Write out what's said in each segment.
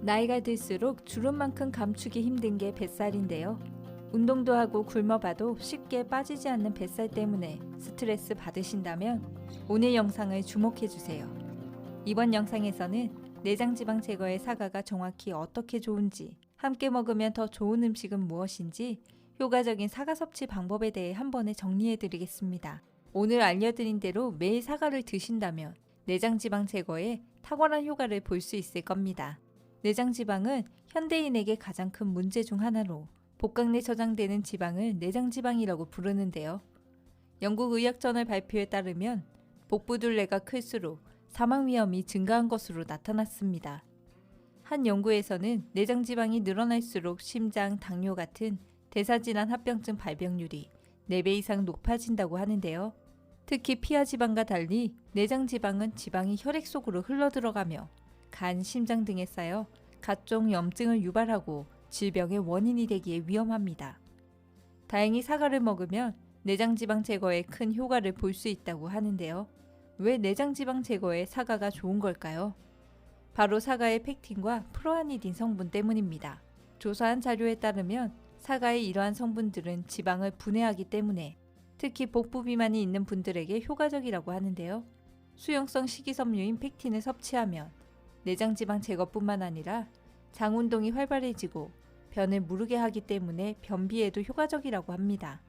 나이가 들수록 주름만큼 감추기 힘든 게 뱃살인데요. 운동도 하고 굶어봐도 쉽게 빠지지 않는 뱃살 때문에 스트레스 받으신다면 오늘 영상을 주목해주세요. 이번 영상에서는 내장지방 제거에 사과가 정확히 어떻게 좋은지, 함께 먹으면 더 좋은 음식은 무엇인지, 효과적인 사과 섭취 방법에 대해 한 번에 정리해드리겠습니다. 오늘 알려드린 대로 매일 사과를 드신다면 내장지방 제거에 탁월한 효과를 볼 수 있을 겁니다. 내장지방은 현대인에게 가장 큰 문제 중 하나로 복강 내 저장되는 지방을 내장지방이라고 부르는데요. 영국 의학저널 발표에 따르면 복부둘레가 클수록 사망 위험이 증가한 것으로 나타났습니다. 한 연구에서는 내장지방이 늘어날수록 심장, 당뇨 같은 대사질환 합병증 발병률이 4배 이상 높아진다고 하는데요. 특히 피하지방과 달리 내장지방은 지방이 혈액 속으로 흘러들어가며 간, 심장 등에 쌓여 각종 염증을 유발하고 질병의 원인이 되기에 위험합니다. 다행히 사과를 먹으면 내장지방 제거에 큰 효과를 볼 수 있다고 하는데요. 왜 내장지방 제거에 사과가 좋은 걸까요? 바로 사과의 펙틴과 프로아니딘 성분 때문입니다. 조사한 자료에 따르면 사과의 이러한 성분들은 지방을 분해하기 때문에 특히 복부 비만이 있는 분들에게 효과적이라고 하는데요. 수용성 식이섬유인 펙틴을 섭취하면 내장지방 제거뿐만 아니라 장 운동이 활발해지고 변을 무르게 하기 때문에 변비에도 효과적이라고 합니다.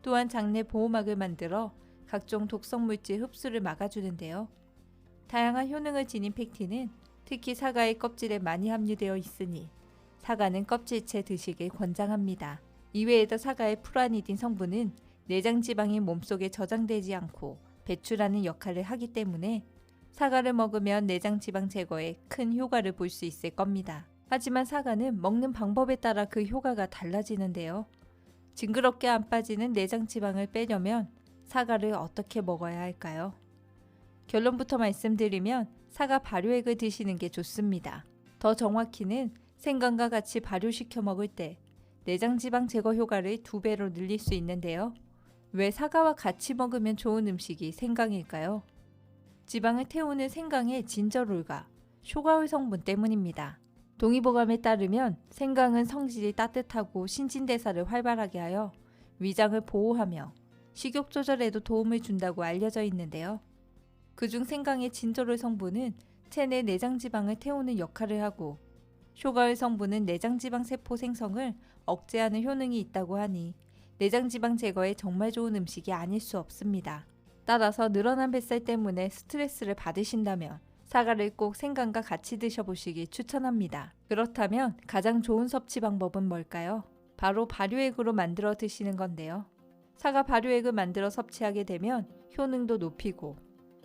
또한 장내 보호막을 만들어 각종 독성 물질 흡수를 막아주는데요. 다양한 효능을 지닌 펙틴은 특히 사과의 껍질에 많이 함유되어 있으니 사과는 껍질째 드시길 권장합니다. 이외에도 사과의 프로아니딘 성분은 내장지방이 몸속에 저장되지 않고 배출하는 역할을 하기 때문에 사과를 먹으면 내장지방 제거에 큰 효과를 볼 수 있을 겁니다. 하지만 사과는 먹는 방법에 따라 그 효과가 달라지는데요. 징그럽게 안 빠지는 내장지방을 빼려면 사과를 어떻게 먹어야 할까요? 결론부터 말씀드리면 사과 발효액을 드시는 게 좋습니다. 더 정확히는 생강과 같이 발효시켜 먹을 때 내장지방 제거 효과를 2배로 늘릴 수 있는데요. 왜 사과와 같이 먹으면 좋은 음식이 생강일까요? 지방을 태우는 생강의 진저롤과 쇼가올 성분 때문입니다. 동의보감에 따르면 생강은 성질이 따뜻하고 신진대사를 활발하게 하여 위장을 보호하며 식욕 조절에도 도움을 준다고 알려져 있는데요. 그중 생강의 진저롤 성분은 체내 내장지방을 태우는 역할을 하고 쇼가올 성분은 내장지방 세포 생성을 억제하는 효능이 있다고 하니 내장지방 제거에 정말 좋은 음식이 아닐 수 없습니다. 따라서 늘어난 뱃살 때문에 스트레스를 받으신다면 사과를 꼭 생강과 같이 드셔보시길 추천합니다. 그렇다면 가장 좋은 섭취 방법은 뭘까요? 바로 발효액으로 만들어 드시는 건데요. 사과 발효액을 만들어 섭취하게 되면 효능도 높이고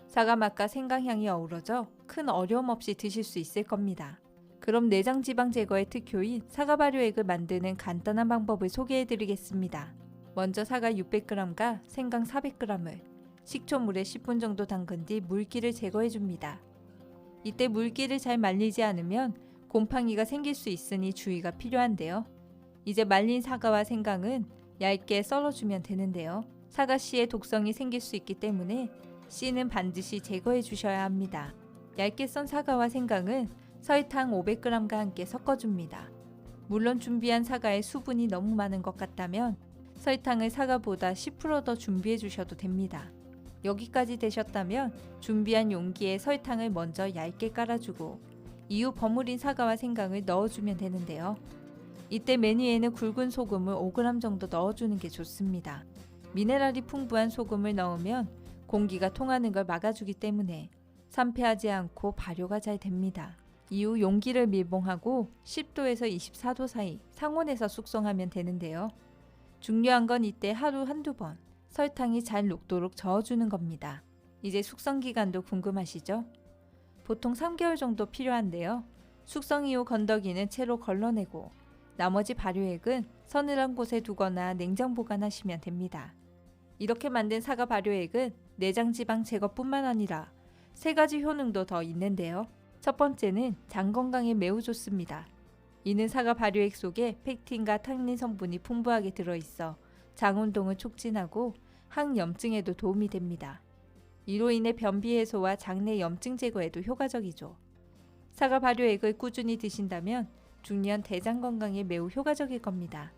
사과 맛과 생강향이 어우러져 큰 어려움 없이 드실 수 있을 겁니다. 그럼 내장지방 제거의 특효인 사과 발효액을 만드는 간단한 방법을 소개해 드리겠습니다. 먼저 사과 600g과 생강 400g을 식초물에 10분 정도 담근 뒤 물기를 제거해 줍니다. 이때 물기를 잘 말리지 않으면 곰팡이가 생길 수 있으니 주의가 필요한데요. 이제 말린 사과와 생강은 얇게 썰어주면 되는데요. 사과 씨의 독성이 생길 수 있기 때문에 씨는 반드시 제거해 주셔야 합니다. 얇게 썬 사과와 생강은 설탕 500g과 함께 섞어줍니다. 물론 준비한 사과에 수분이 너무 많은 것 같다면 설탕을 사과보다 10% 더 준비해 주셔도 됩니다. 여기까지 되셨다면 준비한 용기에 설탕을 먼저 얇게 깔아주고 이후 버무린 사과와 생강을 넣어주면 되는데요. 이때 메뉴에는 굵은 소금을 5g 정도 넣어주는 게 좋습니다. 미네랄이 풍부한 소금을 넣으면 공기가 통하는 걸 막아주기 때문에 산패하지 않고 발효가 잘 됩니다. 이후 용기를 밀봉하고 10도에서 24도 사이 상온에서 숙성하면 되는데요. 중요한 건 이때 하루 한두 번 설탕이 잘 녹도록 저어주는 겁니다. 이제 숙성 기간도 궁금하시죠? 보통 3개월 정도 필요한데요. 숙성 이후 건더기는 채로 걸러내고 나머지 발효액은 서늘한 곳에 두거나 냉장 보관하시면 됩니다. 이렇게 만든 사과 발효액은 내장지방 제거뿐만 아니라 3가지 효능도 더 있는데요. 첫 번째는 장 건강에 매우 좋습니다. 이는 사과 발효액 속에 펙틴과 탄닌 성분이 풍부하게 들어있어 장 운동을 촉진하고 항염증에도 도움이 됩니다. 이로 인해 변비 해소와 장내 염증 제거에도 효과적이죠. 사과 발효액을 꾸준히 드신다면 중년 대장 건강에 매우 효과적일 겁니다.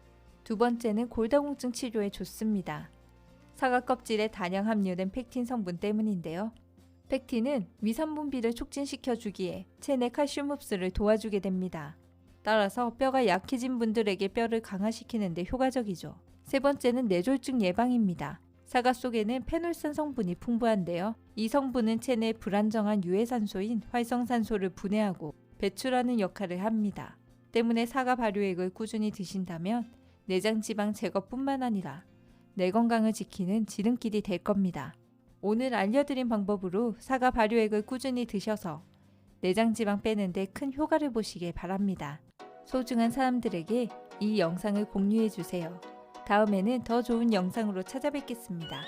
두 번째는 골다공증 치료에 좋습니다. 사과 껍질에 다량 함유된 펙틴 성분 때문인데요. 펙틴은 위산 분비를 촉진시켜 주기에 체내 칼슘 흡수를 도와주게 됩니다. 따라서 뼈가 약해진 분들에게 뼈를 강화시키는 데 효과적이죠. 세 번째는 뇌졸중 예방입니다. 사과 속에는 페놀산 성분이 풍부한데요. 이 성분은 체내 불안정한 유해산소인 활성산소를 분해하고 배출하는 역할을 합니다. 때문에 사과 발효액을 꾸준히 드신다면 내장 지방 제거뿐만 아니라 뇌 건강을 지키는 지름길이 될 겁니다. 오늘 알려드린 방법으로 사과 발효액을 꾸준히 드셔서 내장 지방 빼는 데 큰 효과를 보시길 바랍니다. 소중한 사람들에게 이 영상을 공유해 주세요. 다음에는 더 좋은 영상으로 찾아뵙겠습니다.